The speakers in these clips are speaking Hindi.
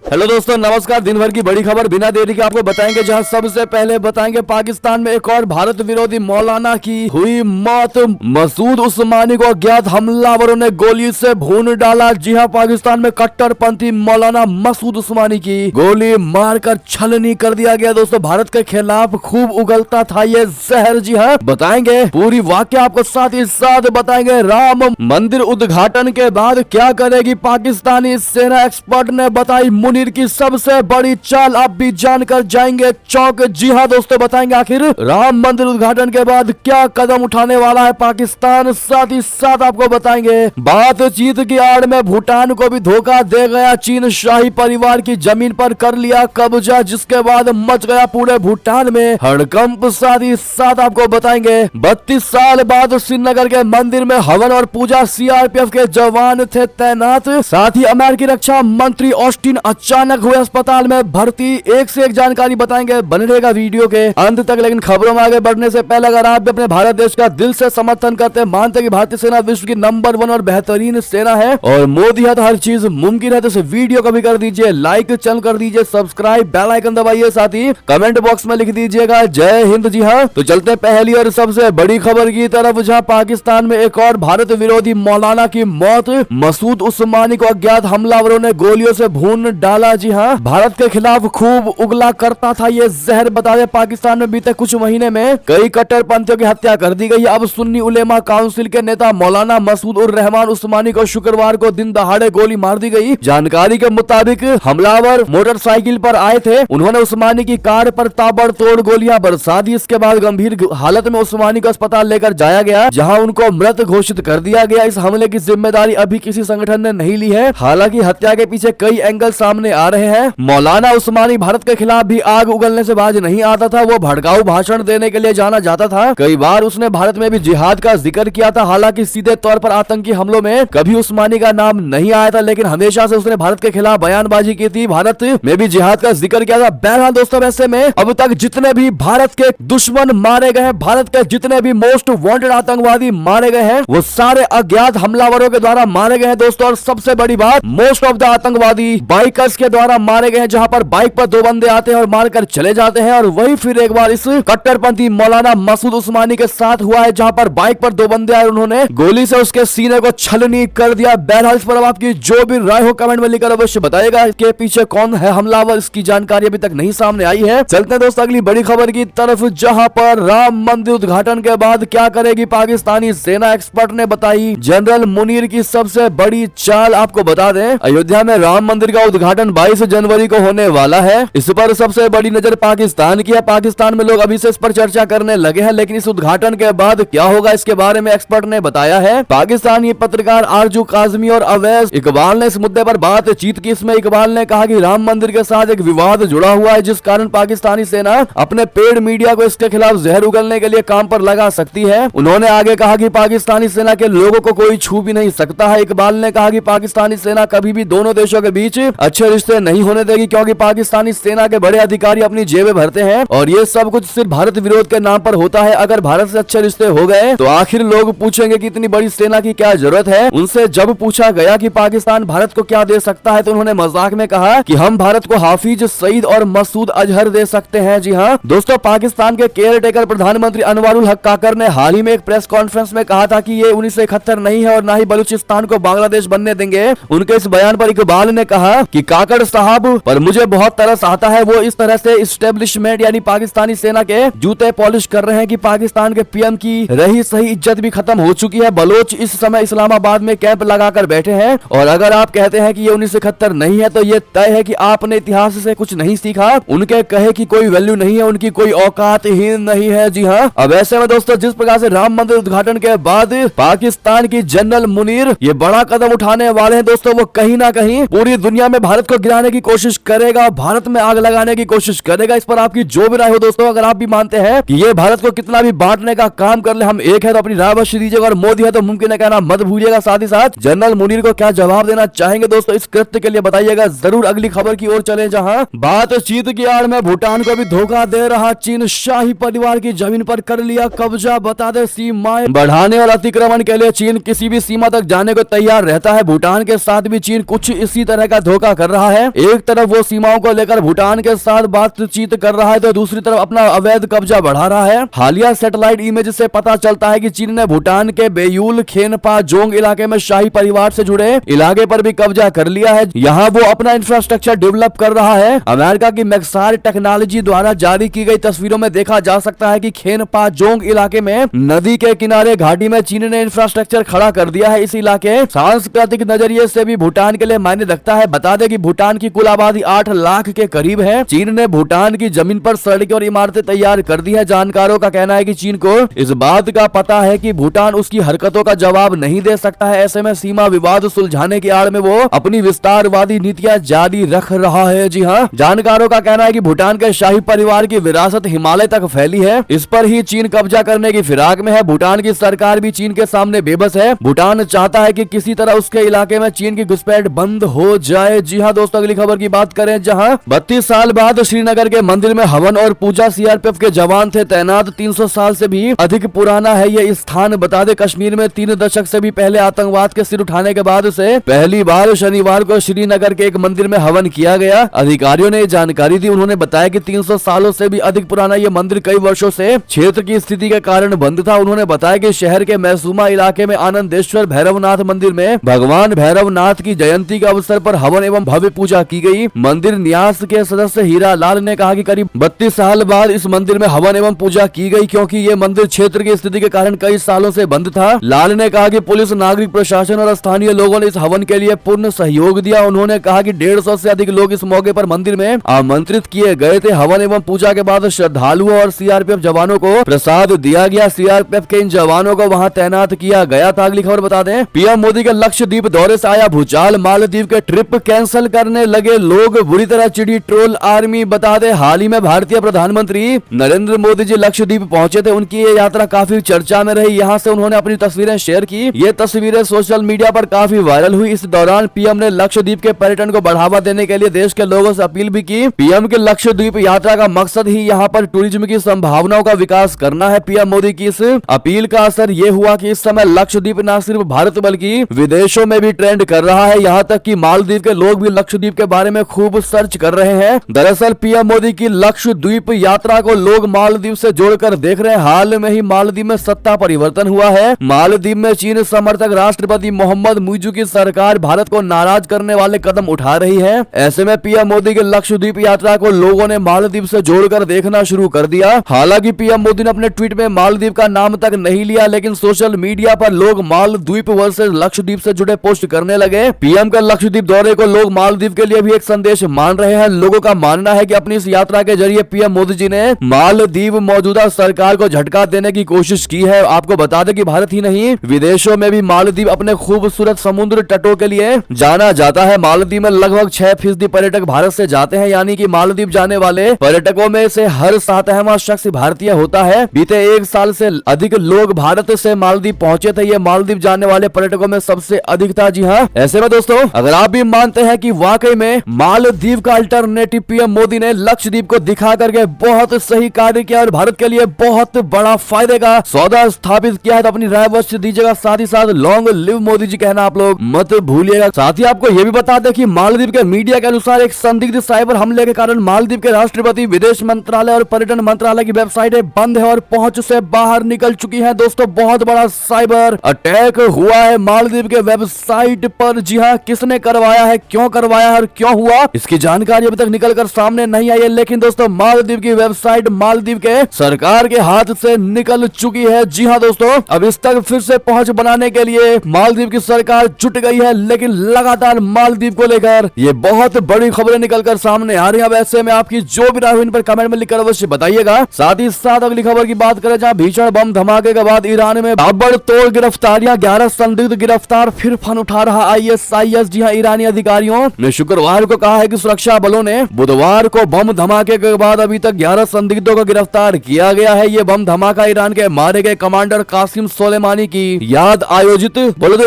हेलो दोस्तों, नमस्कार। दिन भर की बड़ी खबर बिना देरी के आपको बताएंगे, जहां सबसे पहले बताएंगे पाकिस्तान में एक और भारत विरोधी मौलाना की हुई मौत। मसूद उस्मानी को अज्ञात हमलावरों ने गोली से भून डाला। जी हां, पाकिस्तान में कट्टरपंथी मौलाना मसूद उस्मानी की गोली मारकर छलनी कर दिया गया। दोस्तों, भारत के खिलाफ खूब उगलता था ये जहर। जी हाँ, बताएंगे पूरी वाकया आपको, साथ ही साथ बताएंगे राम मंदिर उद्घाटन के बाद क्या करेगी पाकिस्तानी सेना। एक्सपर्ट ने बताई मुनीर की सबसे बड़ी चाल, आप भी जानकर जाएंगे चौंक। जी हाँ दोस्तों, बताएंगे आखिर राम मंदिर उद्घाटन के बाद क्या कदम उठाने वाला है पाकिस्तान। साथ ही साथ आपको बताएंगे बातचीत की आड़ में भूटान को भी धोखा दे गया चीन। शाही परिवार की जमीन पर कर लिया कब्जा, जिसके बाद मच गया पूरे भूटान में हड़कंप। साथ ही साथ आपको बताएंगे 32 साल बाद श्रीनगर के मंदिर में हवन और पूजा, सीआरपीएफ के जवान थे तैनात। साथ ही अमेरिकी रक्षा मंत्री ऑस्टिन अचानक हुए अस्पताल में भर्ती। एक से एक जानकारी बताएंगे, बने रहेगा वीडियो के अंत तक। लेकिन खबरों में आगे बढ़ने से पहले अगर आप भी अपने भारत देश का दिल से समर्थन करते हैं, मानते कि भारतीय सेना विश्व की नंबर 1 और बेहतरीन सेना है और मोदी है तो हर चीज मुमकिन है, तो इस वीडियो को भी कर दीजिए लाइक, चैनल कर दीजिए सब्सक्राइब, बेल आइकन दबाइए, साथ ही कमेंट बॉक्स में लिख दीजिएगा जय हिंद। जी हाँ, तो चलते पहली और सबसे बड़ी खबर की तरफ, जहाँ पाकिस्तान में एक और भारत विरोधी मौलाना की मौत। मसूद उस्मानी को अज्ञात हमलावरों ने गोलियों से भून डाला। जी हाँ, भारत के खिलाफ खूब उगला करता था ये जहर। बता दें, पाकिस्तान में बीते कुछ महीने में कई कट्टरपंथियों की हत्या कर दी गई। अब सुन्नी उलेमा काउंसिल के नेता मौलाना मसूद उर रहमान उस्मानी को शुक्रवार को दिन दहाड़े गोली मार दी गई। जानकारी के मुताबिक हमलावर मोटरसाइकिल पर आए थे। उन्होंने उस्मानी की कार पर ताबड़तोड़ गोलियां बरसा दी। इसके बाद गंभीर हालत में उस्मानी को अस्पताल लेकर जाया गया, जहां उनको मृत घोषित कर दिया गया। इस हमले की जिम्मेदारी अभी किसी संगठन ने नहीं ली है। हालांकि हत्या के पीछे कई एंगल सामने आ रहे हैं। मौलाना उस्मानी भारत के खिलाफ भी आग उगलने से बाज नहीं आता था। वो भड़काऊ भाषण देने के लिए जाना जाता था। कई बार उसने भारत में भी जिहाद का जिक्र किया था। हालांकि सीधे तौर पर आतंकी हमलों में कभी उस्मानी का नाम नहीं आया था, लेकिन हमेशा से उसने भारत के खिलाफ बयानबाजी की थी, भारत में भी जिहाद का जिक्र किया था। बहरहाल दोस्तों, वैसे में अब तक जितने भी भारत के दुश्मन मारे गए हैं, भारत के जितने भी मोस्ट वांटेड आतंकवादी मारे गए हैं, वो सारे अज्ञात हमलावरों के द्वारा मारे गए हैं दोस्तों। और सबसे बड़ी बात, मोस्ट ऑफ द आतंकवादी बाइकर्स के द्वारा मारे गए हैं, जहां पर बाइक पर 2 बंदे आते हैं और मारकर चले जाते हैं। और वही फिर एक बार इस कट्टरपंथी मौलाना मसूद उस्मानी के साथ हुआ है, जहां पर बाइक पर 2 बंदे आए, उन्होंने गोली से उसके सीने को छलनी कर दिया। बहरहाल इस पर आपकी जो भी राय हो कमेंट में लिखकर अवश्य बताइएगा। इसके पीछे कौन है हमलावर, इसकी जानकारी अभी तक नहीं सामने आई है। चलते हैं दोस्तों अगली बड़ी खबर की तरफ, जहां पर राम मंदिर उद्घाटन के बाद क्या करेगी पाकिस्तानी सेना। एक्सपर्ट ने बताई जनरल मुनीर की सबसे बड़ी चाल। आपको बता दें, अयोध्या में राम मंदिर का उद्घाटन 22 जनवरी को होने वाला है। इस पर सबसे बड़ी नजर पाकिस्तान की है। पाकिस्तान में लोग अभी से इस पर चर्चा करने लगे हैं, लेकिन इस उद्घाटन के बाद क्या होगा इसके बारे में एक्सपर्ट ने बताया है। पाकिस्तानी पत्रकार आरजू काजमी और अवैस इकबाल ने इस मुद्दे पर बातचीत की। इसमें इकबाल ने कहा कि राम मंदिर के साथ एक विवाद जुड़ा हुआ है, जिस कारण पाकिस्तानी सेना अपने पेड मीडिया को इसके खिलाफ जहर उगलने के लिए काम पर लगा सकती है। उन्होंने आगे कहा कि पाकिस्तानी सेना के लोगों को कोई छू भी नहीं सकता है। इकबाल ने कहा कि पाकिस्तानी सेना कभी भी दोनों देशों के बीच अच्छे रिश्ते नहीं होने देगी, क्योंकि पाकिस्तानी सेना के बड़े अधिकारी अपनी जेबें भरते हैं और ये सब कुछ सिर्फ भारत विरोध के नाम पर होता है। अगर भारत से अच्छे रिश्ते हो गए तो आखिर लोग पूछेंगे कि इतनी बड़ी सेना की क्या जरूरत है। उनसे जब पूछा गया कि पाकिस्तान भारत को क्या दे सकता है, तो उन्होंने मजाक में कहा कि हम भारत को हाफिज सईद और मसूद अजहर दे सकते हैं। जी हाँ दोस्तों, पाकिस्तान के केयर टेकर प्रधानमंत्री अनवरुल हक काकर ने हाल ही में एक प्रेस कॉन्फ्रेंस में कहा था कि ये 1971 नहीं है और ना ही बलूचिस्तान को बांग्लादेश बनने देंगे। उनके इस बयान पर इकबाल ने कहा कि काकर साहब पर मुझे बहुत तरस आता है। वो इस तरह से इस्टेब्लिशमेंट यानी पाकिस्तानी सेना के जूते पॉलिश कर रहे हैं कि पाकिस्तान के पीएम की रही सही इज्जत भी खत्म हो चुकी है। बलोच इस समय इस्लामाबाद में कैंप लगाकर बैठे हैं और अगर आप कहते हैं कि ये 1971 नहीं है, तो ये तय है कि आपने इतिहास से कुछ नहीं सीखा। उनके कहे की कोई वैल्यू नहीं है, उनकी कोई औकात ही नहीं है। जी हाँ, अब ऐसे में दोस्तों, जिस प्रकार से राम मंदिर उद्घाटन के बाद पाकिस्तान की जनरल मुनीर ये बड़ा कदम उठाने वाले हैं दोस्तों, वो कहीं ना कहीं पूरी दुनिया में भारत को गिराने की कोशिश करेगा, भारत में आग लगाने की कोशिश करेगा। इस पर आपकी जो भी राय हो दोस्तों, अगर आप भी मानते हैं कि ये भारत को कितना भी बांटने का काम कर ले, हम एक है, तो अपनी राय अवश्य दीजिएगा और मोदी है तो मुमकिन है कहना मत भूलिएगा। साथ ही साथ जनरल मुनीर को क्या जवाब देना चाहेंगे दोस्तों, इस कृत्य के लिए बताइएगा जरूर। अगली खबर की ओर चले, जहां बातचीत की आड़ में भूटान को भी धोखा दे रहा चीन। शाही परिवार की जमीन पर कर लिया कब्जा। बता दे, सीमाएं बढ़ाने और अतिक्रमण के लिए चीन किसी भी सीमा तक जाने को तैयार रहता है। भूटान के साथ भी चीन कुछ इसी तरह का धोखा कर कर रहा है। एक तरफ वो सीमाओं को लेकर भूटान के साथ बातचीत कर रहा है तो दूसरी तरफ अपना अवैध कब्जा बढ़ा रहा है। हालिया सैटेलाइट इमेज से पता चलता है कि चीन ने भूटान के बेयूल खेनपा जोंग इलाके में शाही परिवार से जुड़े इलाके पर भी कब्जा कर लिया है। यहाँ वो अपना इंफ्रास्ट्रक्चर डेवलप कर रहा है। अमेरिका की मैक्सार टेक्नोलॉजी द्वारा जारी की गई तस्वीरों में देखा जा सकता है कि खेनपा जोंग इलाके में नदी के किनारे घाटी में चीन ने इंफ्रास्ट्रक्चर खड़ा कर दिया है। इस इलाके सांस्कृतिक नजरिए से भी भूटान के लिए मायने रखता है। बता दें कि भूटान की कुल आबादी 8 लाख के करीब है। चीन ने भूटान की जमीन पर सड़कें और इमारतें तैयार कर दी है। जानकारों का कहना है कि चीन को इस बात का पता है कि भूटान उसकी हरकतों का जवाब नहीं दे सकता है। ऐसे में सीमा विवाद सुलझाने की आड़ में वो अपनी विस्तारवादी नीतियां जारी रख रहा है। जी हाँ, जानकारों का कहना है कि भूटान के शाही परिवार की विरासत हिमालय तक फैली है। इस पर ही चीन कब्जा करने की फिराक में है। भूटान की सरकार भी चीन के सामने बेबस है। भूटान चाहता है कि किसी तरह उसके इलाके में चीन की घुसपैठ बंद हो जाए। जी हाँ दोस्तों, अगली खबर की बात करें जहां 32 साल बाद श्रीनगर के मंदिर में हवन और पूजा सीआरपीएफ के जवान थे तैनात। 300 साल से भी अधिक पुराना है ये स्थान। बता दें कश्मीर में 3 दशक से भी पहले आतंकवाद के सिर उठाने के बाद से पहली बार शनिवार को श्रीनगर के एक मंदिर में हवन किया गया। अधिकारियों ने जानकारी दी। उन्होंने बताया कि 300 सालों से भी अधिक पुराना ये मंदिर कई वर्षों से क्षेत्र की स्थिति के कारण बंद था। उन्होंने बताया कि शहर के मैसूमा इलाके में आनंदेश्वर भैरवनाथ मंदिर में भगवान भैरवनाथ की जयंती के अवसर पर हवन एवं भव्य पूजा की गई। मंदिर न्यास के सदस्य हीरा लाल ने कहा कि करीब 32 साल बाद इस मंदिर में हवन एवं पूजा की गई क्योंकि ये मंदिर क्षेत्र की स्थिति के कारण कई सालों से बंद था। लाल ने कहा कि पुलिस, नागरिक प्रशासन और स्थानीय लोगों ने इस हवन के लिए पूर्ण सहयोग दिया। उन्होंने कहा कि 150 से अधिक लोग इस मौके पर मंदिर में आमंत्रित किए गए थे। हवन एवं पूजा के बाद श्रद्धालुओं और सीआरपीएफ जवानों को प्रसाद दिया गया। सीआरपीएफ के इन जवानों को वहां तैनात किया गया था। अगली खबर बता दें, पीएम मोदी के लक्षद्वीप दौरे से आया भूचाल, मालदीव के ट्रिप कैंसिल करने लगे लोग, बुरी तरह चिढ़ी ट्रोल आर्मी। बता दें हाल ही में भारतीय प्रधानमंत्री नरेंद्र मोदी जी लक्षद्वीप पहुंचे थे। उनकी ये यात्रा काफी चर्चा में रही। यहाँ से उन्होंने अपनी तस्वीरें शेयर की। ये तस्वीरें सोशल मीडिया पर काफी वायरल हुई। इस दौरान पीएम ने लक्षद्वीप के पर्यटन को बढ़ावा देने के लिए देश के लोगों से अपील भी की। पीएम के लक्षद्वीप यात्रा का मकसद ही यहाँ पर टूरिज्म की संभावनाओं का विकास करना है। पीएम मोदी की इस अपील का असर ये हुआ कि इस समय लक्षद्वीप न सिर्फ भारत बल्कि विदेशों में भी ट्रेंड कर रहा है। यहाँ तक कि मालदीव के लोग भी लक्षद्वीप के बारे में खूब सर्च कर रहे हैं। दरअसल पीएम मोदी की लक्षद्वीप यात्रा को लोग मालदीव से जोड़कर देख रहे हैं। हाल में ही मालदीव में सत्ता परिवर्तन हुआ है। मालदीव में चीन समर्थक राष्ट्रपति मोहम्मद मुइज़ू की सरकार भारत को नाराज करने वाले कदम उठा रही है। ऐसे में पीएम मोदी के लक्षद्वीप यात्रा को लोगों ने मालदीव से जोड़कर देखना शुरू कर दिया। हालांकि पीएम मोदी ने अपने ट्वीट में मालदीव का नाम तक नहीं लिया, लेकिन सोशल मीडिया पर लोग मालदीव वर्सेस लक्षद्वीप से जुड़े पोस्ट करने लगे। पीएम के लक्षद्वीप दौरे को लोग मालदीव के लिए भी एक संदेश मान रहे हैं। लोगों का मानना है कि अपनी इस यात्रा के जरिए पीएम मोदी जी ने मालदीव मौजूदा सरकार को झटका देने की कोशिश की है। आपको बता दें कि भारत ही नहीं विदेशों में भी मालदीव अपने खूबसूरत समुद्र तटों के लिए जाना जाता है। मालदीव में लगभग 6% पर्यटक भारत से जाते हैं, यानी कि मालदीव जाने वाले पर्यटकों में से हर 7वां शख्स भारतीय होता है। बीते 1 साल से अधिक लोग भारत से मालदीव पहुंचे थे। ये मालदीव जाने वाले पर्यटकों में सबसे अधिक था। जी हाँ, ऐसे में दोस्तों अगर आप भी मानते हैं कि वाकई में मालदीव का अल्टरनेटिव पीएम मोदी ने लक्षद्वीप को दिखा करके बहुत सही कार्य किया और भारत के लिए बहुत बड़ा फायदे का सौदा स्थापित किया है, तो अपनी राय अवश्य दीजिएगा। साथ ही साथ लॉन्ग लिव मोदी जी कहना आप लोग मत भूलिएगा। साथ ही आपको यह भी बता दें कि मालदीव के मीडिया के अनुसार एक संदिग्ध साइबर हमले के कारण मालदीव के राष्ट्रपति, विदेश मंत्रालय और पर्यटन मंत्रालय की वेबसाइटें बंद है और पहुंच से बाहर निकल चुकी है। दोस्तों बहुत बड़ा साइबर अटैक हुआ है मालदीव के वेबसाइट पर। जी हाँ, किसने करवाया है, क्यों करवाया है और क्यों हुआ, इसकी जानकारी अभी तक निकल कर सामने नहीं आई है। लेकिन दोस्तों मालदीव की वेबसाइट मालदीव के सरकार के हाथ से निकल चुकी है। जी हाँ दोस्तों, अब इस तक फिर से पहुंच बनाने के लिए मालदीव की सरकार जुट गई है। लेकिन लगातार मालदीव को लेकर ये बहुत बड़ी खबरें निकलकर सामने आ रही है। ऐसे में आपकी जो भी राय हो इन पर कमेंट में लिखकर अवश्य बताइएगा। साथ ही साथ अगली खबर की बात करें जहां भीषण बम धमाके के बाद ईरान में ताबड़तोड़ गिरफ्तारियां, 11 संदिग्ध गिरफ्तार, फिर फन उठा रहा ISIS। जी हाँ, ईरानी अधिकारियों ने शुक्रवार को कहा है कि सुरक्षा बलों ने बुधवार को बम धमाके के बाद अभी तक 11 संदिग्धों को गिरफ्तार किया गया है। ये बम धमाका ईरान के मारे गए कमांडर कासिम सोलेमानी की याद आयोजित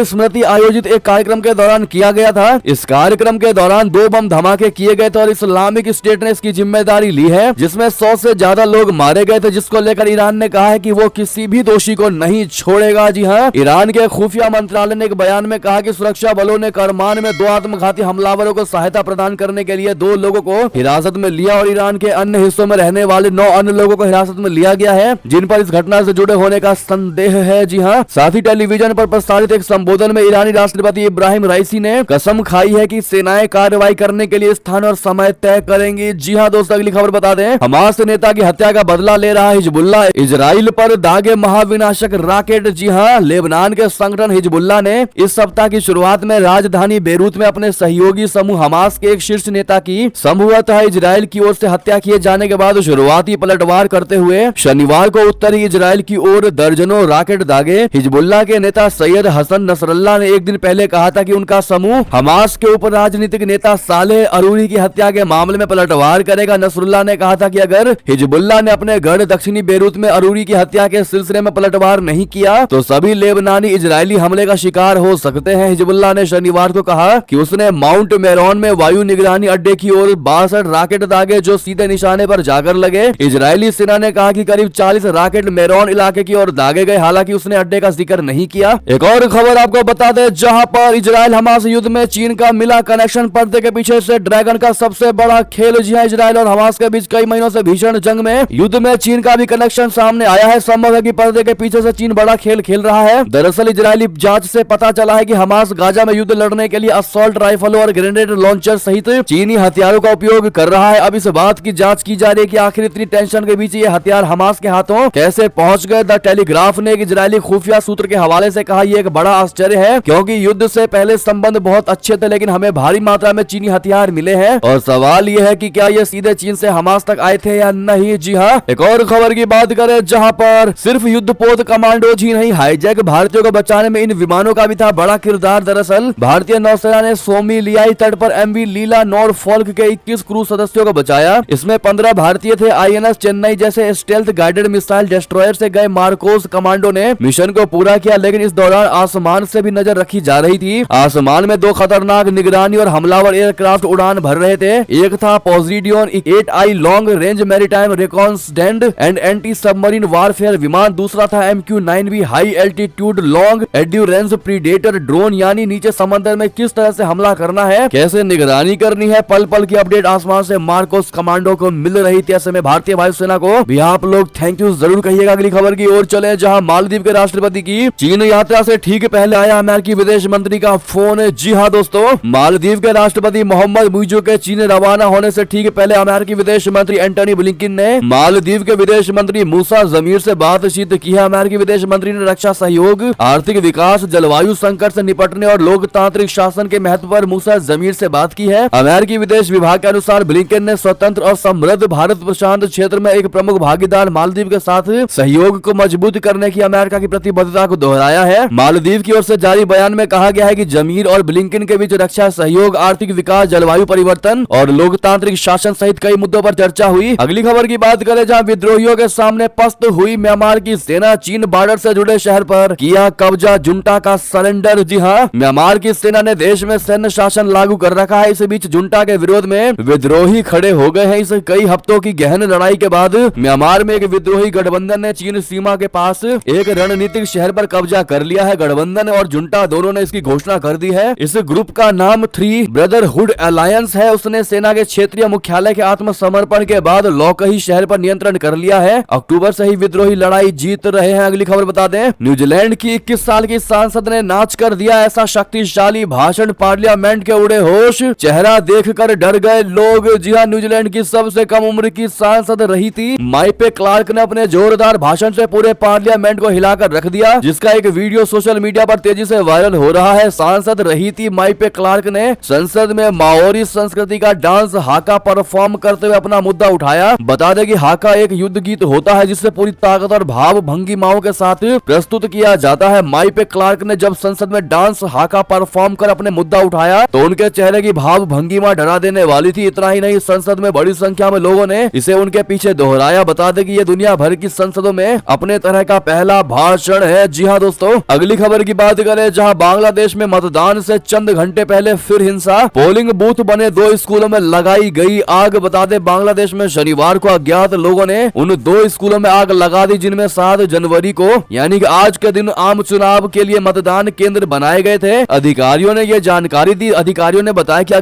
स्मृति आयोजित एक कार्यक्रम के दौरान किया गया था। इस कार्यक्रम के दौरान 2 बम धमाके किए गए थे और इस्लामिक स्टेट ने इसकी जिम्मेदारी ली है, जिसमें 100 से ज्यादा लोग मारे गए थे, जिसको लेकर ईरान ने कहा है कि वो किसी भी दोषी को नहीं छोड़ेगा। जी हाँ, ईरान के खुफिया मंत्रालय ने एक बयान में कहा कि सुरक्षा बलों ने करमान में 2 आत्मघाती हमला हमलावरों को सहायता प्रदान करने के लिए 2 लोगों को हिरासत में लिया और ईरान के अन्य हिस्सों में रहने वाले 9 अन्य लोगों को हिरासत में लिया गया है, जिन पर इस घटना से जुड़े होने का संदेह है। जी हाँ, साथ ही टेलीविजन पर प्रसारित एक संबोधन में ईरानी राष्ट्रपति इब्राहिम राइसी ने कसम खाई है कि सेनाएं कार्रवाई करने के लिए स्थान और समय तय करेंगी। जी हाँ दोस्तों, अगली खबर बता दें, हमास नेता की हत्या का बदला ले रहा हिजबुल्लाह, इजराइल पर दागे महाविनाशक रॉकेट। जी हाँ, लेबनान के संगठन हिजबुल्लाह ने इस सप्ताह की शुरुआत में राजधानी बेरूत में अपने सहयोगी समूह हमास के एक शीर्ष नेता की संभवतः इजराइल की ओर से हत्या किए जाने के बाद शुरुआती पलटवार करते हुए शनिवार को उत्तरी इजराइल की ओर दर्जनों रॉकेट दागे। हिजबुल्लाह के नेता सैयद हसन नसरल्लाह ने एक दिन पहले कहा था कि उनका समूह हमास के ऊपर राजनीतिक नेता सालेह अरूरी की हत्या के मामले में पलटवार करेगा। नसरुल्लाह ने कहा था कि अगर हिजबुल्लाह ने अपने गढ़ दक्षिणी बेरूत में अरूरी की हत्या के सिलसिले में पलटवार नहीं किया तो सभी लेबनानी इजरायली हमले का शिकार हो सकते हैं। हिजबुल्लाह ने शनिवार को कहा कि उसने माउंट मेरोन में वायु निगरानी अड्डे की ओर 62 रॉकेट दागे जो सीधे निशाने पर जाकर लगे। इजरायली सेना ने कहा कि करीब 40 रॉकेट मेरोन इलाके की ओर दागे गए, हालांकि उसने अड्डे का जिक्र नहीं किया। एक और खबर आपको बता दें, जहां पर इजराइल हमास युद्ध में चीन का मिला कनेक्शन, पर्दे के पीछे से ड्रैगन का सबसे बड़ा खेल। जी हां, इजराइल और हमास के बीच कई महीनों से भीषण जंग में युद्ध में चीन का भी कनेक्शन सामने आया है। संभव है कि पर्दे के पीछे से चीन बड़ा खेल खेल रहा है। दरअसल इजरायली जांच से पता चला है कि हमास गाजा में युद्ध लड़ने के लिए असॉल्ट राइफलों और ग्रेनेड लॉन्चर सहित चीनी हथियारों का उपयोग कर रहा है। अब इस बात की जांच की जा रही है कि आखिर इतनी टेंशन के बीच ये हथियार हमास के हाथों कैसे पहुंच गए। द टेलीग्राफ ने एक इजरायली खुफिया सूत्र के हवाले से कहा, यह एक बड़ा आश्चर्य है क्योंकि युद्ध से पहले संबंध बहुत अच्छे थे, लेकिन हमें भारी मात्रा में चीनी हथियार मिले हैं और सवाल यह है कि क्या ये सीधे चीन से हमास तक आए थे या नहीं। जी हाँ, एक और खबर की बात करें, जहां पर सिर्फ युद्धपोत कमांडोज ही नहीं, हाईजैक भारतीयों को बचाने में इन विमानों का भी था बड़ा किरदार। दरअसल भारतीय नौसेना ने सोमिलियाई तट पर एमवी लीला नॉरफॉल्क के 21 क्रू सदस्यों को बचाया। इसमें 15 भारतीय थे। आईएनएस चेन्नई जैसे स्टेल्थ गाइडेड मिसाइल डिस्ट्रॉयर से गए मार्कोस कमांडो ने मिशन को पूरा किया, लेकिन इस दौरान आसमान से भी नजर रखी जा रही थी। आसमान में 2 खतरनाक निगरानी और हमलावर एयरक्राफ्ट उड़ान भर रहे थे। एक था Poseidon 8I long range maritime reconnaissance and anti submarine warfare विमान, दूसरा था MQ-9B high altitude long endurance Predator drone, यानी नीचे समंदर में किस तरह से हमला करना है, कैसे निगरानी करनी है, पल पल की अपडेट आसमान से मार्कोस कमांडो को मिल रही थी। ऐसे में भारतीय वायुसेना को भी आप लोग थैंक यू जरूर कहिएगा। अगली खबर की ओर चले, जहां मालदीव के राष्ट्रपति की चीन यात्रा से ठीक पहले आया अमेरिकी विदेश मंत्री का फोन। जी हाँ दोस्तों, मालदीव के राष्ट्रपति मोहम्मद मुइज़ो के चीन रवाना होने से ठीक पहले अमेरिकी विदेश मंत्री एंटनी ब्लिंकन ने मालदीव के विदेश मंत्री मूसा जमीर से बातचीत की है। अमेरिकी विदेश मंत्री ने रक्षा सहयोग, आर्थिक विकास, जलवायु संकट से निपटने और लोकतांत्रिक शासन के महत्व पर मूसा जमीर से बात की है। अमेरिकी विदेश विभाग के अनुसार ब्लिंकन ने स्वतंत्र और समृद्ध भारत प्रशांत क्षेत्र में एक प्रमुख भागीदार मालदीव के साथ सहयोग को मजबूत करने की अमेरिका की प्रतिबद्धता को दोहराया है। मालदीव की ओर से जारी बयान में कहा गया है कि जमीर और ब्लिंकन के बीच रक्षा सहयोग, आर्थिक विकास, जलवायु परिवर्तन और लोकतांत्रिक शासन सहित कई मुद्दों पर चर्चा हुई। अगली खबर की बात करें, जहां विद्रोहियों के सामने पस्त हुई म्यांमार की सेना, चीन बॉर्डर से जुड़े शहर पर किया कब्जा, जुंटा का सरेंडर। जी हाँ, म्यांमार की सेना ने देश में सैन्य शासन लागू कर रखा है। इस बीच जुंटा के विरोध में विद्रोही खड़े हो गए हैं। इस कई हफ्तों की गहन लड़ाई के बाद म्यांमार में एक विद्रोही गठबंधन ने चीन सीमा के पास एक रणनीतिक शहर पर कब्जा कर लिया है। गठबंधन और जुंटा दोनों ने इसकी घोषणा कर दी है। इस ग्रुप का नाम 3 ब्रदरहुड अलायंस है। उसने सेना के क्षेत्रीय मुख्यालय के आत्मसमर्पण के बाद लौकही शहर पर नियंत्रण कर लिया है। अक्टूबर से ही विद्रोही लड़ाई जीत रहे हैं। अगली खबर बता दें, न्यूजीलैंड की 21 साल की सांसद ने नाच कर दिया ऐसा शक्तिशाली भाषण, पार्लियामेंट के उड़े होश, चेहरा देखकर डर गए लोग। जी हां, न्यूजीलैंड की सबसे कम उम्र की सांसद रही थी माइपे क्लार्क ने अपने जोरदार भाषण से पूरे पार्लियामेंट को हिलाकर रख दिया, जिसका एक वीडियो सोशल मीडिया पर तेजी से वायरल हो रहा है। सांसद रही थी माइपे क्लार्क ने संसद में माओरी संस्कृति का डांस हाका परफॉर्म करते हुए अपना मुद्दा उठाया। बता दें कि हाका एक युद्ध गीत होता है जिसे पूरी ताकत और भाव भंगिमाओं के साथ प्रस्तुत किया जाता है। माइपे क्लार्क ने जब संसद में डांस हाका परफॉर्म कर अपने मुद्दा उठाया तो उनके चेहरे की भाव भंगिमा डरा देने वाली थी। इतना ही नहीं, संसद में बड़ी संख्या में लोगों ने इसे उनके पीछे दोहराया। बता दें कि ये दुनिया भर की संसदों में अपने तरह का पहला भाषण है। जी हाँ दोस्तों, अगली खबर की बात करें, जहां बांग्लादेश में मतदान से चंद घंटे पहले फिर हिंसा, पोलिंग बूथ बने 2 स्कूलों में लगाई गई आग। बता दें, बांग्लादेश में शनिवार को अज्ञात लोगों ने उन 2 स्कूलों में आग लगा दी जिनमें 7 जनवरी को यानी कि आज के दिन आम चुनाव के लिए मतदान केंद्र बनाए गए थे। अधिकारियों ने यह जानकारी दी। अधिकारियों ने बताया कि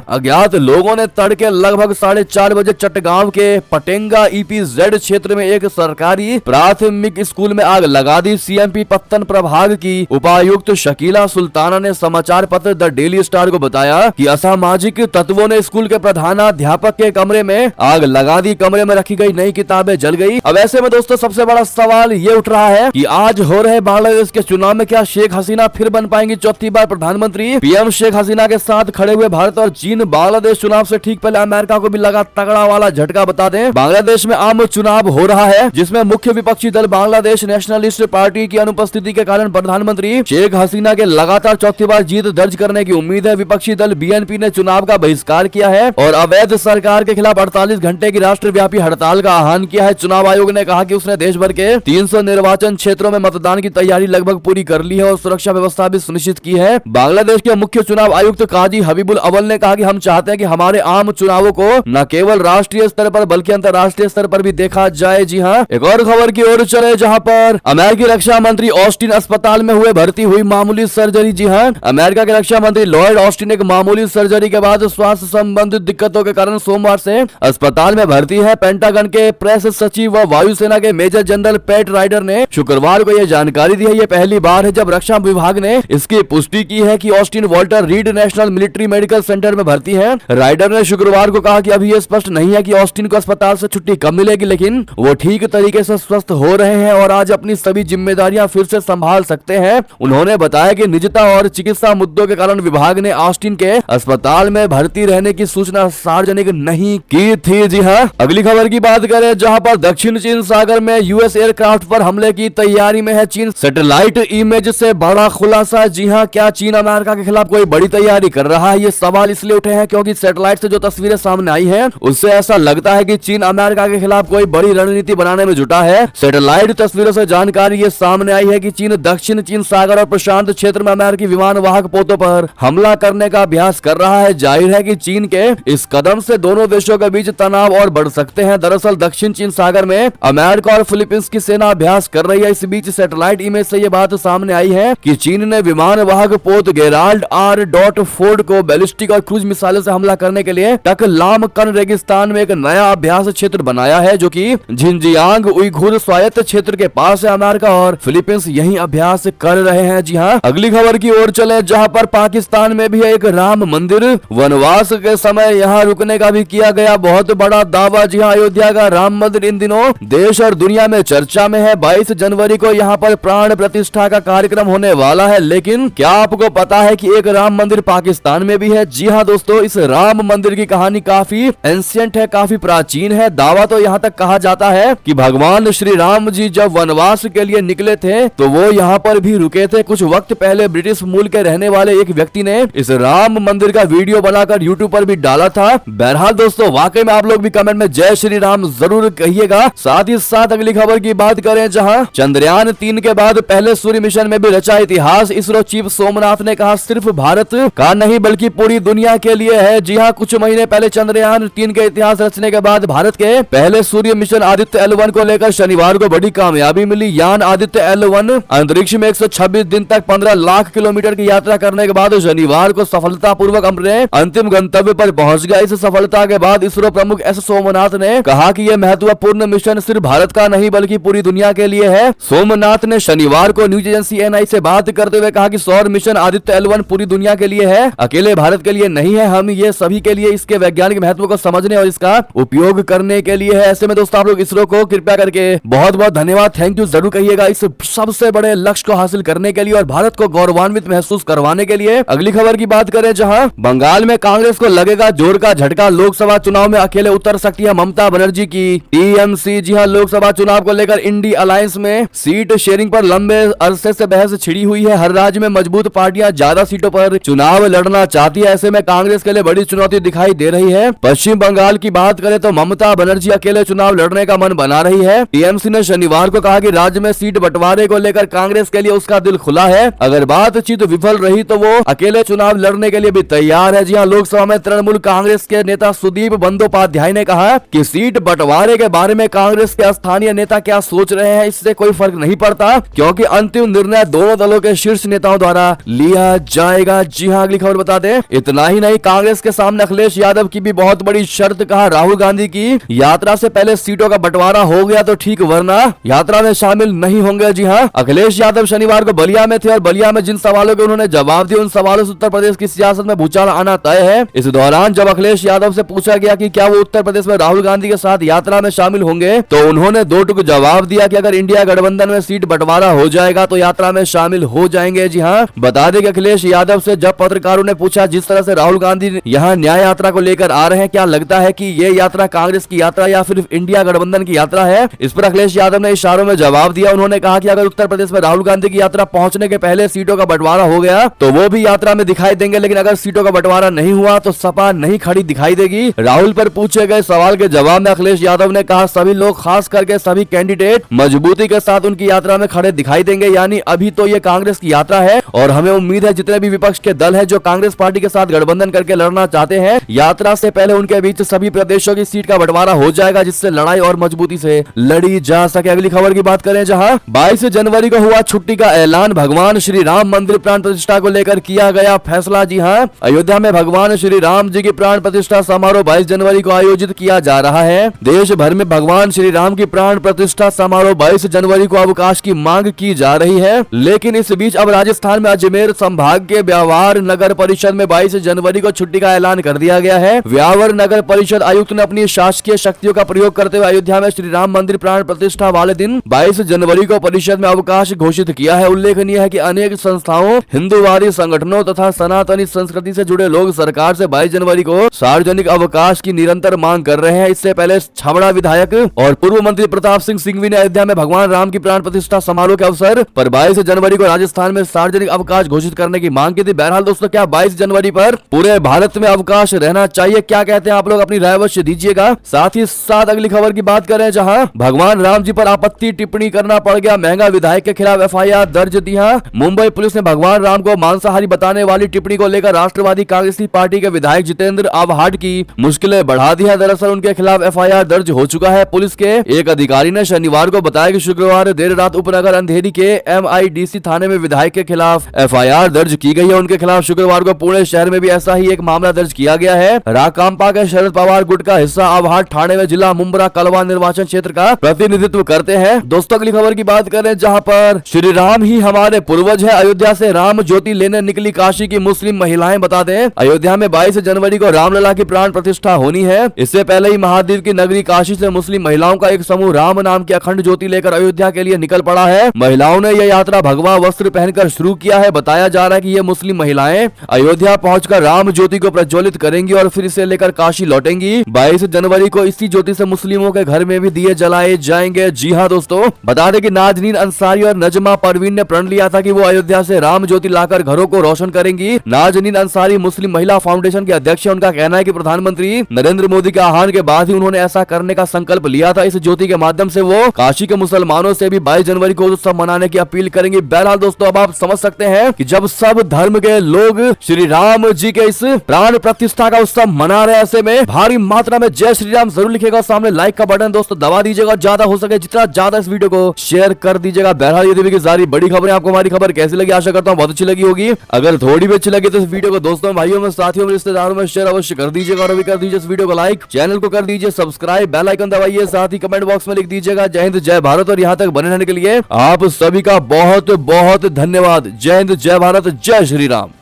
अज्ञात लोगों ने तड़के लगभग 4:30 बजे चट्टगांव के पटेंगा EPZ क्षेत्र में एक सरकारी प्राथमिक स्कूल में आग लगा दी। CMP पत्तन प्रभाग की उपायुक्त शकीला सुल्ताना ने समाचार पत्र द डेली स्टार को बताया कि असामाजिक तत्वों ने स्कूल के प्रधानाध्यापक के कमरे में आग लगा दी। कमरे में रखी गई नई किताबें जल गई। अब ऐसे में दोस्तों सबसे बड़ा सवाल ये उठ रहा है कि आज हो रहे बांग्लादेश के चुनाव में क्या शेख हसीना फिर बन पाएंगी चौथी बार प्रधानमंत्री। PM शेख हसीना के साथ खड़े हुए भारत और चीन बांग्लादेश चुनाव से ठीक पहले अमेरिका को भी लगा तगड़ा वाला झटका। बता दें, बांग्लादेश में आम चुनाव हो रहा है जिसमें मुख्य विपक्षी दल बांग्लादेश नेशनलिस्ट पार्टी की अनुपस्थिति के कारण प्रधानमंत्री शेख हसीना के लगातार चौथी बार जीत दर्ज करने की उम्मीद है। विपक्षी दल BNP ने चुनाव का बहिष्कार किया है और अवैध सरकार के खिलाफ 48 घंटे की राष्ट्रव्यापी हड़ताल का आह्वान किया है। चुनाव आयोग ने कहा कि उसने देश भर के 300 निर्वाचन क्षेत्रों में मतदान की तैयारी लगभग पूरी कर ली है और सुरक्षा व्यवस्था भी सुनिश्चित की है। बांग्लादेश के मुख्य चुनाव आयुक्त काजी हबीबुल अव्वल ने कहा कि हम चाहते हैं कि हमारे आम चुनावों को न केवल राष्ट्रीय स्तर पर बल्कि अंतर्राष्ट्रीय स्तर पर भी देखा जाए। जी हाँ, एक और खबर की ओर चले जहां पर अमेरिकी रक्षा मंत्री ऑस्टिन अस्पताल में हुए भर्ती हुई मामूली सर्जरी। जी हाँ, अमेरिका के रक्षा मंत्री लॉयड ऑस्टिन एक मामूली सर्जरी के बाद स्वास्थ्य संबंधित दिक्कतों के कारण सोमवार से अस्पताल में भर्ती है। पेंटागन के प्रेस सचिव व वायुसेना के मेजर जनरल पैट राइडर ने शुक्रवार को यह जानकारी दी है। यह पहली बार है जब रक्षा विभाग ने इसकी पुष्टि की है कि Austin Walter read national military medical centre में भर्ती है। राइडर ने शुक्रवार को कहा कि अभी यह स्पष्ट नहीं है कि ऑस्टिन को अस्पताल से छुट्टी कब मिलेगी, लेकिन वो ठीक तरीके से स्वस्थ हो रहे हैं और आज अपनी सभी जिम्मेदारियां फिर से संभाल सकते हैं। उन्होंने बताया कि निजता और चिकित्सा मुद्दों के कारण विभाग ने ऑस्टिन के अस्पताल में भर्ती रहने की सूचना सार्वजनिक नहीं की थी। जी हाँ, अगली खबर की बात करें जहां पर दक्षिण चीन सागर में US एयरक्राफ्ट पर हमले की तैयारी में है चीन। सैटेलाइट इमेज से बड़ा खुलासा। जी हाँ, क्या चीन अमेरिका के खिलाफ कोई बड़ी तैयारी कर रहा है? ये सवाल इसलिए उठे हैं क्योंकि सैटेलाइट से जो तस्वीरें सामने आई हैं उससे ऐसा लगता है कि चीन अमेरिका के खिलाफ कोई बड़ी रणनीति बनाने में जुटा है। सैटेलाइट तस्वीरों से जानकारी ये सामने आई है कि चीन दक्षिण चीन सागर और प्रशांत क्षेत्र में अमेरिकी विमान वाहक पोतों पर हमला करने का अभ्यास कर रहा है। जाहिर है कि चीन के इस कदम से दोनों देशों के बीच तनाव और बढ़ सकते हैं। दरअसल दक्षिण चीन सागर में अमेरिका और फिलीपींस की सेना अभ्यास कर रही है। इस बीच सैटेलाइट इमेज से यह बात सामने आई है कि चीन ने विमान वाहक पोत गेराल्ड R.4 को बैलिस्टिक और क्रूज मिसाइलों से हमला करने के लिए टकलामकन रेगिस्तान में एक नया अभ्यास क्षेत्र बनाया है जो कि झिंजियांग उइघुर स्वायत्त क्षेत्र के पास है। अमेरिका और फिलीपींस यही अभ्यास कर रहे हैं। जी हाँ, अगली खबर की ओर चले जहां पर पाकिस्तान में भी एक राम मंदिर। वनवास के समय यहाँ रुकने का भी किया गया बहुत बड़ा दावा। जी हाँ, अयोध्या का राम मंदिर इन दिनों देश और दुनिया में चर्चा में है। 22 जनवरी को यहाँ पर प्राण प्रतिष्ठा का कार्यक्रम होने वाला है, लेकिन क्या आपको पता है कि एक राम मंदिर पाकिस्तान में भी है? जी हाँ दोस्तों, इस राम मंदिर की कहानी काफी एंशिएंट है, काफी प्राचीन है। दावा तो यहाँ तक कहा जाता है कि भगवान श्री राम जी जब वनवास के लिए निकले थे तो वो यहाँ पर भी रुके थे। कुछ वक्त पहले ब्रिटिश मूल के रहने वाले एक व्यक्ति ने इस राम मंदिर का वीडियो बनाकर यूट्यूब पर भी डाला था। बहरहाल दोस्तों, वाकई में आप लोग भी कमेंट में जय श्री राम जरूर कहिएगा। साथ ही साथ अगली खबर की बात करें जहां चंद्रयान 3 के बाद पहले सूर्य मिशन में भी रचा इतिहास। इसरो चीफ सोमनाथ ने कहा सिर्फ भारत का नहीं बल्कि पूरी दुनिया के लिए है। जी हाँ, कुछ महीने पहले चंद्रयान 3 के इतिहास रचने के बाद भारत के पहले सूर्य मिशन आदित्य L1 को लेकर शनिवार को बड़ी कामयाबी मिली। यान आदित्य L1 अंतरिक्ष में 126 दिन तक 15 लाख किलोमीटर की यात्रा करने के बाद शनिवार को सफलतापूर्वक अपने अंतिम गंतव्य पर पहुंच गया। इस सफलता के बाद इसरो प्रमुख S सोमनाथ ने कहा कि यह महत्वपूर्ण मिशन सिर्फ भारत का नहीं बल्कि पूरी दुनिया के लिए है। सोमनाथ ने शनिवार को न्यूज एजेंसी NI से बात करते हुए कहा कि सौर मिशन आदित्य L1 पूरी दुनिया के लिए है, अकेले भारत के लिए नहीं है। हम ये सभी के लिए इसके वैज्ञानिक महत्व को समझने और इसका उपयोग करने के लिए है। ऐसे में दोस्तों, आप लोग इसरो को कृपया करके बहुत बहुत धन्यवाद, थैंक यू जरूर कहिएगा इस सबसे बड़े लक्ष्य को हासिल करने के लिए और भारत को गौरवान्वित महसूस करवाने के लिए। अगली खबर की बात करें जहां बंगाल में कांग्रेस को लगेगा जोर का झटका। लोकसभा चुनाव में अकेले उतर सकती है ममता बनर्जी की TMC। जी हां, लोकसभा चुनाव को लेकर इंडी अलायंस में सीट शेयरिंग पर लंबे अरसे से बहस छिड़ी हुई है। हर राज्य में मजबूत पार्टियां ज्यादा सीटों पर चुनाव लड़ना चाहती है। ऐसे में कांग्रेस के लिए बड़ी चुनौती दिखाई दे रही है। पश्चिम बंगाल की बात करें तो ममता बनर्जी अकेले चुनाव लड़ने का मन बना रही है। TMC ने शनिवार को कहा कि राज्य में सीट बंटवारे को लेकर कांग्रेस के लिए उसका दिल खुला है। अगर बातचीत विफल रही तो वो अकेले चुनाव लड़ने के लिए भी तैयार है। जी हां, लोकसभा में तृणमूल कांग्रेस के नेता सुदीप बंदोपाध्याय ने कहा कि सीट बंटवारे के बारे में कांग्रेस के स्थानीय नेता क्या सोच रहे हैं इससे कोई फर्क नहीं पड़ता, क्योंकि अंतिम निर्णय दोनों दलों के शीर्ष नेताओं द्वारा लिया जाएगा। जाएगा। जी हाँ, अगली खबर बता दें, इतना ही नहीं, कांग्रेस के सामने अखिलेश यादव की भी बहुत बड़ी शर्त। कहा राहुल गांधी की यात्रा से पहले सीटों का बंटवारा हो गया तो ठीक, वरना यात्रा में शामिल नहीं होंगे। जी हाँ, अखिलेश यादव शनिवार को बलिया में थे और बलिया में जिन सवालों के उन्होंने जवाब दिए, उन सवालों से उत्तर प्रदेश की सियासत में भूचाल आना तय है। इस दौरान जब अखिलेश यादव से पूछा गया कि क्या वो उत्तर प्रदेश में राहुल गांधी के साथ यात्रा में शामिल होंगे, तो उन्होंने दो टुक जवाब दिया कि अगर इंडिया गठबंधन में सीट बंटवारा हो जाएगा तो यात्रा में शामिल हो जाएंगे। जी हाँ, बता दें कि अखिलेश यादव से जब पत्रकारों ने पूछा जिस तरह से राहुल गांधी यहाँ न्याय यात्रा को लेकर आ रहे हैं, क्या लगता है कि ये यात्रा कांग्रेस की यात्रा या फिर इंडिया गठबंधन की यात्रा है, इस पर अखिलेश यादव ने इशारों में जवाब दिया। उन्होंने कहा कि अगर उत्तर प्रदेश में राहुल गांधी की यात्रा पहुंचने के पहले सीटों का बंटवारा हो गया तो वो भी यात्रा में दिखाई देंगे, लेकिन अगर सीटों का बंटवारा नहीं हुआ तो सपा नहीं खड़ी दिखाई देगी। राहुल पर पूछे गए सवाल के जवाब में अखिलेश यादव ने कहा सभी लोग, खास करके सभी कैंडिडेट मजबूती के साथ उनकी यात्रा में खड़े दिखाई देंगे। यानी अभी तो ये कांग्रेस की यात्रा है और हमें उम्मीद है जितने भी विपक्ष के दल है जो कांग्रेस पार्टी के साथ गठबंधन करके लड़ना चाहते हैं, यात्रा से पहले उनके बीच सभी प्रदेशों की सीट का बंटवारा हो जाएगा, जिससे लड़ाई और मजबूती से लड़ी जा सके। अगली खबर की बात करें, जहां 22 जनवरी को हुआ छुट्टी का ऐलान, भगवान श्री राम मंदिर प्राण प्रतिष्ठा को लेकर किया गया फैसला। जी हां, अयोध्या में भगवान श्री राम जी की प्राण प्रतिष्ठा समारोह 22 जनवरी को आयोजित किया जा रहा है। देश भर में भगवान श्री राम की प्राण प्रतिष्ठा समारोह 22 जनवरी को अवकाश की मांग की जा रही है, लेकिन इस बीच अब राजस्थान में अजमेर संभाग के ब्यावर नगर परिषद में 22 जनवरी को छुट्टी का ऐलान कर दिया गया है। ब्यावर नगर परिषद आयुक्त ने अपनी शासकीय शक्तियों का प्रयोग करते हुए अयोध्या में श्री राम मंदिर प्राण प्रतिष्ठा वाले दिन 22 जनवरी को परिषद में अवकाश घोषित किया है। उल्लेखनीय है कि अनेक संस्थाओं, हिंदूवादी संगठनों तथा सनातनी संस्कृति से जुड़े लोग सरकार से 22 जनवरी को सार्वजनिक अवकाश की निरंतर मांग कर रहे हैं। इससे पहले छाबड़ा विधायक और पूर्व मंत्री प्रताप सिंह सिंघवी ने अयोध्या में भगवान राम की प्राण प्रतिष्ठा समारोह के अवसर पर 22 जनवरी को राजस्थान में सार्वजनिक अवकाश घोषित करने की मांग की थी। बहरहाल दोस्तों, क्या 22 जनवरी पर पूरे भारत में अवकाश रहना चाहिए? क्या कहते हैं आप लोग? अपनी राय अवश्य दीजिएगा। साथ ही साथ अगली खबर की बात करें, जहां भगवान राम जी पर आपत्ति टिप्पणी करना पड़ गया, महंगा विधायक के खिलाफ एफआईआर दर्ज। दी हां, मुंबई पुलिस ने भगवान राम को मांसाहारी बताने वाली टिप्पणी को लेकर राष्ट्रवादी कांग्रेसी पार्टी के विधायक जितेंद्र आव्हाड की मुश्किलें बढ़ा दी है। दरअसल उनके खिलाफ एफआईआर दर्ज हो चुका है। पुलिस के एक अधिकारी ने शनिवार को बताया कि शुक्रवार देर रात उपनगर अंधेरी के एमआईडीसी थाने में विधायक के खिलाफ एफआईआर दर्ज की गई है। उनके खिलाफ शुक्रवार को पुणे शहर में भी ऐसा ही एक मामला दर्ज किया गया है। राकांपा के शरद पवार गुट का हिस्सा आव्हाड ठाणे में जिला मुंब्रा कलवा निर्वाचन क्षेत्र का प्रतिनिधित्व करते हैं। दोस्तों, अगली खबर की बात करें, जहां पर श्री राम ही हमारे पूर्वज है, अयोध्या से राम ज्योति लेने निकली काशी की मुस्लिम महिलाएं। बता दें, अयोध्या में 22 जनवरी को रामलला की प्राण प्रतिष्ठा होनी है। इससे पहले ही महादेव की नगरी काशी से मुस्लिम महिलाओं का एक समूह राम नाम की अखंड ज्योति लेकर अयोध्या के लिए निकल पड़ा है। महिलाओं ने यह यात्रा भगवा वस्त्र पहनकर शुरू किया है। बताया जा रहा है कि ये मुस्लिम महिलाएं अयोध्या पहुंचकर राम ज्योति को प्रज्वलित करेंगी और फिर इसे लेकर काशी लौटेंगी। 22 जनवरी को इसी ज्योति से मुस्लिमों के घर में भी दिए जलाए जाएंगे। जी हाँ दोस्तों, बता दें कि नाजनीन अंसारी और नजमा परवीन ने प्रण लिया था कि वो अयोध्या से राम ज्योति लाकर घरों को रोशन करेंगी। नाजनीन अंसारी मुस्लिम महिला फाउंडेशन के अध्यक्ष है। उनका कहना है कि प्रधानमंत्री नरेंद्र मोदी के आह्वान के बाद ही उन्होंने ऐसा करने का संकल्प लिया था। इस ज्योति के माध्यम से वो काशी के मुसलमानों से भी 22 जनवरी को उत्सव मनाने की अपील करेंगी। बहरहाल दोस्तों, अब आप समझ सकते हैं कि जब सब धर्म के लोग श्री राम जी के इस प्राण प्रतिष्ठा का उत्सव मना रहे हैं, ऐसे में भारी मात्रा में जय श्री राम जरूर लिखेगा। सामने लाइक का बटन दोस्तों दबा दीजिएगा, ज्यादा हो सके जितना ज्यादा इस वीडियो को शेयर कर दीजिएगा। बहरहाल ये देखिए सारी बड़ी खबरें, आपको हमारी खबर कैसी लगी? आशा करता हूँ बहुत अच्छी लगी होगी। अगर थोड़ी भी अच्छी लगी तो इस वीडियो को दोस्तों, भाइयों में, साथियों में, रिश्तेदारों में शेयर अवश्य कर दीजिएगा और अभी कर दीजिए इस वीडियो को लाइक, चैनल को कर दीजिए सब्सक्राइब, बेल आइकन दबाइए, साथ ही कमेंट बॉक्स में लिख दीजिएगा जय हिंद जय भारत। और यहाँ तक बने रहने के लिए आप सभी का बहुत बहुत धन्यवाद। जय हिंद जय भारत, जय श्री राम।